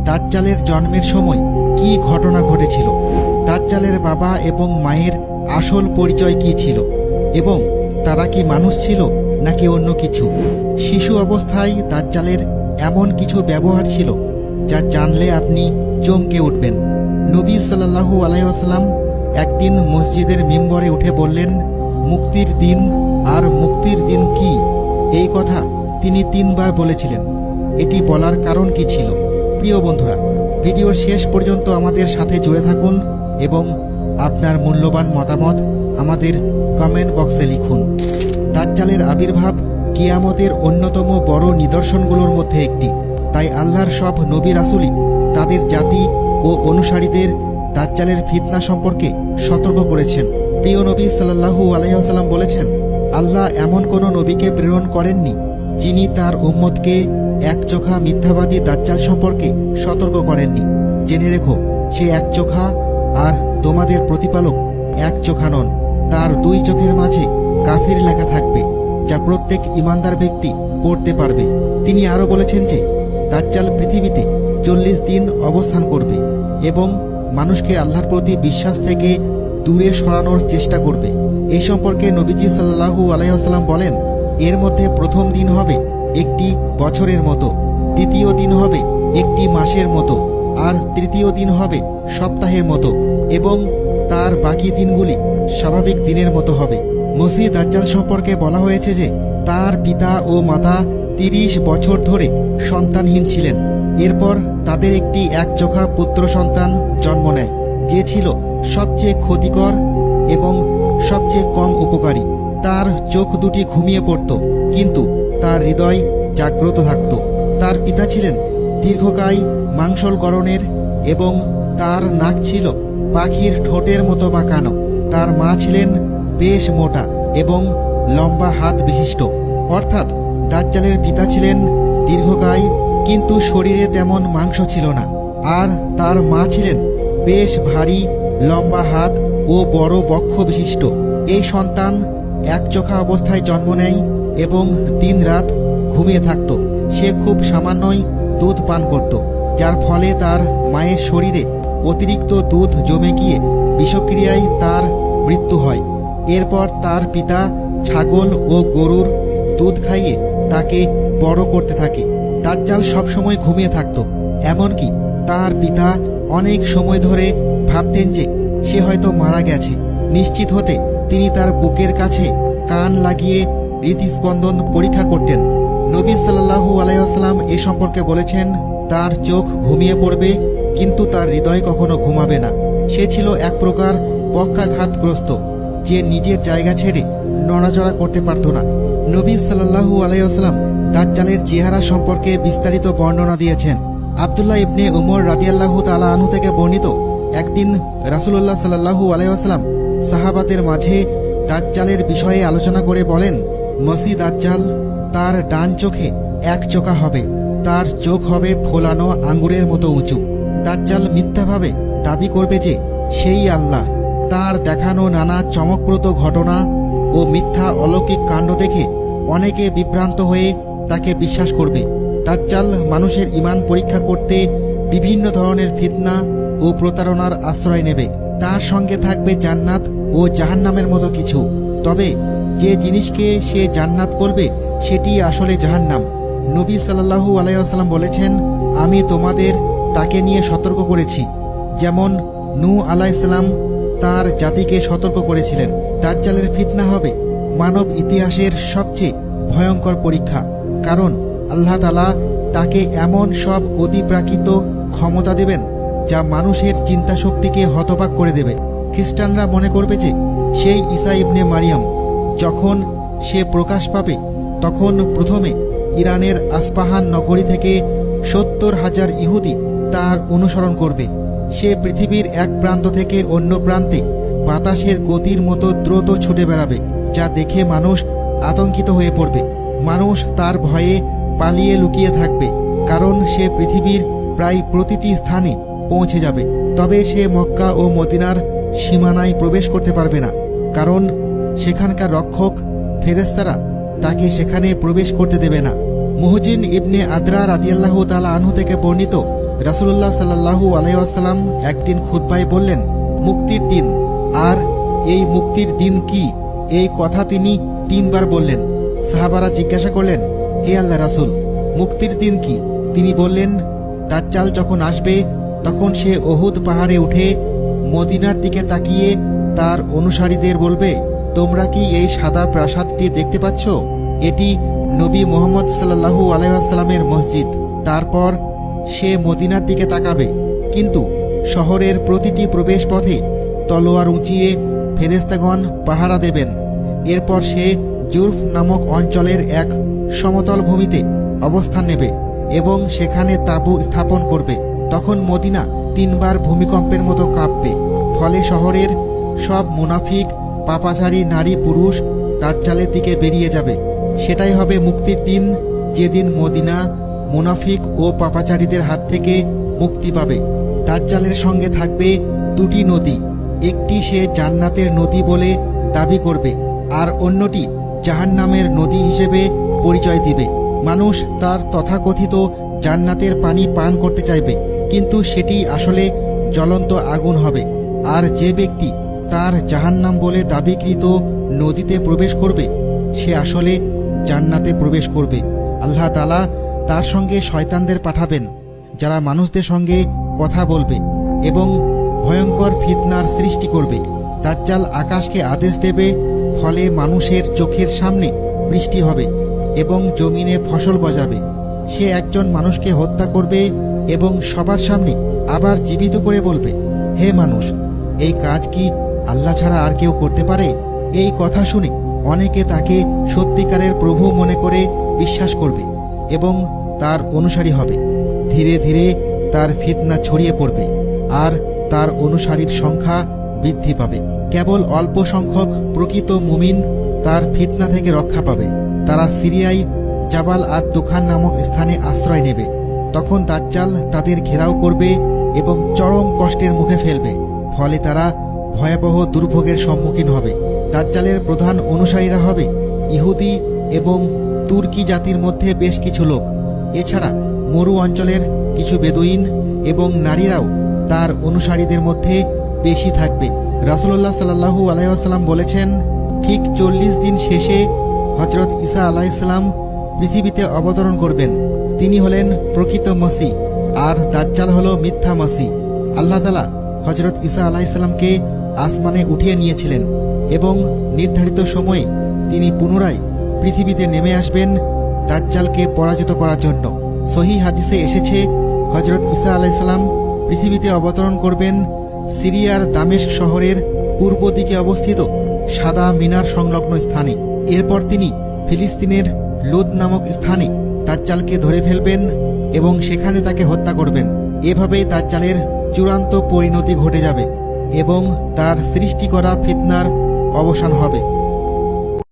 দাজ্জালের জন্মের সময় কি ঘটনা ঘটেছিল, দাজ্জালের বাবা এবং মায়ের আসল পরিচয় কি ছিল, এবং তারা কি মানুষ ছিল নাকি অন্য কিছু। শিশু অবস্থায় দাজ্জালের এমন কিছু ব্যবহার ছিল যা জানলে আপনি চমকে উঠবেন। নবী সাল্লাল্লাহু আলাইহি ওয়াসাল্লাম একদিন মসজিদের মিম্বরে উঠে বললেন, মুক্তির দিন আর মুক্তির দিন কি? এই কথা তিনি 3 বার বলেছিলেন। এটি বলার কারণ কি ছিল? প্রিয় বন্ধুরা, ভিডিওর শেষ পর্যন্ত আমাদের সাথে জুড়ে থাকুন এবং আপনার মূল্যবান মতামত আমাদের কমেন্ট বক্সে লিখুন। দাজ্জালের আবির্ভাব কিয়ামতের অন্যতম বড় নিদর্শনগুলোর মধ্যে একটি। তাই আল্লাহর সব নবী রাসূলই তাদের জাতি ও অনুসারীদের দাজ্জালের ফিতনা সম্পর্কে সতর্ক করেছেন। প্রিয় নবী সাল্লাল্লাহু আলাইহি ওয়াসাল্লাম বলেছেন, আল্লাহ এমন কোনো নবীকে প্রেরণ করেননি যিনি তার উম্মতকে একচোখা মিথ্যাবাদী দাজ্জাল সম্পর্কে সতর্ক করেননি। জেনে রেখো, সে একচোখা আর তোমাদের প্রতিপালক একচোখা নন। তার 2 চোখের মাঝে কাফির লেখা থাকবে, যা প্রত্যেক ইমানদার ব্যক্তি পড়তে পারবে। তিনি আরও বলেছেন যে দাজ্জাল পৃথিবীতে 40 দিন অবস্থান করবে এবং মানুষকে আল্লাহর প্রতি বিশ্বাস থেকে দূরে সরানোর চেষ্টা করবে। এই সম্পর্কে নবীজি সাল্লাল্লাহু আলাইহি ওয়াসাল্লাম বলেন, এর মধ্যে প্রথম দিন হবে একটি বছরের মতো, দ্বিতীয় দিন হবে একটি মাসের মতো, আর তৃতীয় দিন হবে সপ্তাহের মতো, এবং তার বাকি দিনগুলি স্বাভাবিক দিনের মতো হবে। মসিহ দাজ্জাল সম্পর্কে বলা হয়েছে যে তার পিতা ও মাতা 30 বছর ধরে সন্তানহীন ছিলেন। এরপর তাদের একটি একচোখা পুত্র সন্তান জন্ম নেয়, যে ছিল সবচেয়ে ক্ষতিকর এবং সবচেয়ে কম উপকারী। তার চোখ দুটি ঘুমিয়ে পড়ত, কিন্তু তার হৃদয় জাগ্রত থাকত। তার পিতা ছিলেন দীর্ঘকায় মাংসল গড়নের এবং তার নাক ছিল পাখির ঠোঁটের মতো বাঁকানো। তার মা ছিলেন বেশ মোটা এবং লম্বা হাত বিশিষ্ট। অর্থাৎ দাজ্জালের পিতা ছিলেন দীর্ঘকায়, কিন্তু শরীরে তেমন মাংস ছিল না। আর তার মা ছিলেন বেশ ভারী, লম্বা হাত ও বড় বক্ষ বিশিষ্ট। এই সন্তান একচোখা অবস্থায় জন্ম নেয় এবং দিনরাত ঘুমিয়ে থাকত। সে খুব সামান্যই দুধ পান করত, যার ফলে তার মায়ের শরীরে অতিরিক্ত দুধ জমে গিয়ে বিষক্রিয়ায় তার মৃত্যু হয়। এরপর তার পিতা ছাগল ও গরুর দুধ খাইয়ে তাকে বড় করতে থাকে। দাজ্জাল সবসময় ঘুমিয়ে থাকত, এমনকি তার পিতা অনেক সময় ধরে ভাবতেন যে সে হয়তো মারা গেছে। নিশ্চিত হতে তিনি তার বুকের কাছে কান লাগিয়ে হৃদস্পন্দন পরীক্ষা করতেন। নবী সাল্লাল্লাহু আলাইহি ওয়াসাল্লাম এ সম্পর্কে বলেছেন, তার চোখ ঘুমিয়ে পড়বে কিন্তু তার হৃদয় কখনো ঘুমাবে না। সে ছিল এক প্রকার পক্ষাঘাতগ্রস্ত, যে নিজের জায়গা ছেড়ে নড়াচড়া করতে পারত না। নবী সাল্লাল্লাহু আলাইহি ওয়াসাল্লাম দাজ্জালের চেহারা সম্পর্কে বিস্তারিত বর্ণনা দিয়েছেন। আব্দুল্লাহ ইবনে উমর রাদিয়াল্লাহু তাআলা আনহু থেকে বর্ণিত, একদিন রাসূলুল্লাহ সাল্লাল্লাহু আলাইহি ওয়াসাল্লাম সাহাবাদের মাঝে দাজ্জালের বিষয়ে আলোচনা করে বলেন, মসিহ দাজ্জাল তার ডান চোখে একচোখা হবে, তার চোখ হবে ফোলানো আঙ্গুরের মতো উঁচু। দাজ্জাল মিথ্যাভাবে দাবি করবে যে সেই আল্লাহ। তার দেখানো নানা চমকপ্রদ ঘটনা ও মিথ্যা অলৌকিক কাণ্ড দেখে অনেকে বিভ্রান্ত হয়ে তাকে বিশ্বাস করবে। দাজ্জাল মানুষের ঈমান পরীক্ষা করতে বিভিন্ন ধরনের ফিতনা ও প্রতারণার আশ্রয় নেবে। তার সঙ্গে থাকবে জান্নাত ও জাহান্নামের মতো কিছু। তবে যে জিনিসকে সে জান্নাত বলবে সেটি আসলে জাহান্নাম। নবী সাল্লাল্লাহু আলাইহি ওয়াসাল্লাম বলেছেন, আমি তোমাদের তাকে নিয়ে সতর্ক করেছি, যেমন নূহ আলাইহিস সালাম তার জাতিকে সতর্ক করেছিলেন। দাজ্জালের ফিতনা হবে মানব ইতিহাসের সবচেয়ে ভয়ঙ্কর পরীক্ষা, কারণ আল্লাহ তাআলা তাকে এমন সব অতিপ্রাকৃত ক্ষমতা দেবেন যা মানুষের চিন্তা শক্তিকে হতবাক করে দেবে। খ্রিস্টানরা মনে করবে যে সেই ঈসা ইবনে মারিয়াম। যখন সে প্রকাশ পাবে তখন প্রথমে ইরানের আসপাহান নগরী থেকে 70,000 ইহুদি তার অনুসরণ করবে। সে পৃথিবীর এক প্রান্ত থেকে অন্য প্রান্তে বাতাসের গতির মতো দ্রুত ছুটে বেড়াবে, যা দেখে মানুষ আতঙ্কিত হয়ে পড়বে। মানুষ তার ভয়ে পালিয়ে লুকিয়ে থাকবে, কারণ সে পৃথিবীর প্রায় প্রতিটি স্থানে পৌঁছে যাবে। তবে সে মক্কা ও মদিনার সীমানায় প্রবেশ করতে পারবে না, কারণ সেখানকার রক্ষক ফেরেশতারা তাকে সেখানে প্রবেশ করতে দেবে না। মুহজিন ইবনে আদরা রাদিয়াল্লাহু তাআলা আনহু থেকে বর্ণিত, রাসূলুল্লাহ সাল্লাল্লাহু আলাইহি ওয়াসাল্লাম একদিন খুতবায় বললেন, মুক্তির দিন। আর এই মুক্তির দিন কি? এই কথা তিনি 3 বার বললেন। সাহাবারা জিজ্ঞাসা করলেন, হে আল্লাহ রাসূল, মুক্তির দিন কি? তিনি বললেন, দাজ্জাল যখন আসবে তখন সে উহুদ পাহাড়ে উঠে মদিনার দিকে তাকিয়ে তার অনুসারীদের বলবে, তোমরা কি এই সাদা প্রাসাদটি দেখতে পাচ্ছ? এটি নবী মুহাম্মদ সাল্লাল্লাহু আলাইহি ওয়াসাল্লামের মসজিদ। তারপর সে মদিনার দিকে তাকাবে, কিন্তু শহরের প্রতিটি প্রবেশ পথে তলোয়ার উঁচিয়ে ফেরেশতাগণ পাহারা দেবেন। এরপর সে জুরফ নামক অঞ্চলের এক সমতল ভূমিতে অবস্থান নেবে এবং সেখানে তাঁবু স্থাপন করবে। তখন মদিনা 3 বার ভূমিকম্পের মতো কাঁপবে। ফলে শহরের সব মুনাফিক, পাপাচারী নারী পুরুষ দাজ্জালের দিকে বেরিয়ে যাবে। সেটাই হবে মুক্তির দিন, যেদিন মদিনা মুনাফিক ও পাপাচারীদের হাত থেকে মুক্তি পাবে। দাজ্জালের সঙ্গে থাকবে 2টি নদী। একটি সে জান্নাতের নদী বলে দাবি করবে, আর অন্যটি জাহান্নামের নদী হিসেবে পরিচয় দিবে। মানুষ তার তথাকথিত জান্নাতের পানি পান করতে চাইবে, কিন্তু সেটি আসলে জ্বলন্ত আগুন হবে। আর যে ব্যক্তি তার জাহান্নাম বলে দাবিকৃত নদীতে প্রবেশ করবে, সে আসলে জান্নাতে প্রবেশ করবে। আল্লাহ তাআলা তার সঙ্গে শয়তানদের পাঠাবেন, যারা মানুষদের সঙ্গে কথা বলবে এবং ভয়ঙ্কর ফিতনার সৃষ্টি করবে। দাজ্জাল আকাশকে আদেশ দেবে, ফলে মানুষের চোখের সামনে বৃষ্টি হবে এবং জমিনে ফসল গজাবে। সে একজন মানুষকে হত্যা করবে এবং সবার সামনে আবার জীবিত করে বলবে, হে মানুষ, এই কাজ কি আল্লাহ ছাড়া আর কেউ করতে পারে? এই কথা শুনে অনেকে তাকে সত্যিকারের প্রভু মনে করে বিশ্বাস করবে এবং তার অনুসারী হবে। ধীরে ধীরে তার ফিতনা ছড়িয়ে পড়বে আর তার অনুসারীর সংখ্যা বৃদ্ধি পাবে। কেবল অল্প সংখ্যক প্রকৃত মুমিন তার ফিতনা থেকে রক্ষা পাবে। তারা সিরিয়ায় জাবাল আদ দুখান নামক স্থানে আশ্রয় নেবে। তখন দাজ্জাল তাদের ঘেরাও করবে এবং চরম কষ্টের মুখে ফেলবে। ফলে তারা ভয়াবহ দুর্ভোগের সম্মুখীন হবে। দাজ্জালের প্রধান অনুসারীরা হবে ইহুদি এবং তুর্কি জাতির মধ্যে বেশ কিছু লোক। এছাড়া মরু অঞ্চলের কিছু বেদুইন এবং নারীরাও তার অনুসারীদের মধ্যে বেশি থাকবে। রাসূলুল্লাহ সাল্লাল্লাহু আলাইহি ওয়াসাল্লাম বলেছেন, ঠিক 40 দিন শেষে হযরত ঈসা আলাইহিস সালাম পৃথিবীতে অবতরণ করবেন। তিনি হলেন প্রকৃত মসিহ, আর দাজ্জাল হলো মিথ্যা মসিহ। আল্লাহ তাআলা হযরত ঈসা আলাইহিস সালামকে আসমানে উঠিয়ে নিয়েছিলেন এবং নির্ধারিত সময়ে তিনি পুনরায় পৃথিবীতে নেমে আসবেন দাজ্জালকে পরাজিত করার জন্য। সহিহ হাদিসে এসেছে, হযরত ঈসা আলাইহিস সালাম পৃথিবীতে অবতরণ করবেন সিরিয়ার দামেস্ক শহরের পূর্ব দিকে অবস্থিত সাদা মিনার সংলগ্ন স্থানে। এরপর তিনি ফিলিস্তিনের লুদ নামক স্থানে দাজ্জালকে ধরে ফেলবেন এবং সেখানে তাকে হত্যা করবেন। এভাবেই দাজ্জালের চূড়ান্ত পরিণতি ঘটে যাবে এবং তার সৃষ্টি করা ফিতনার অবসান হবে।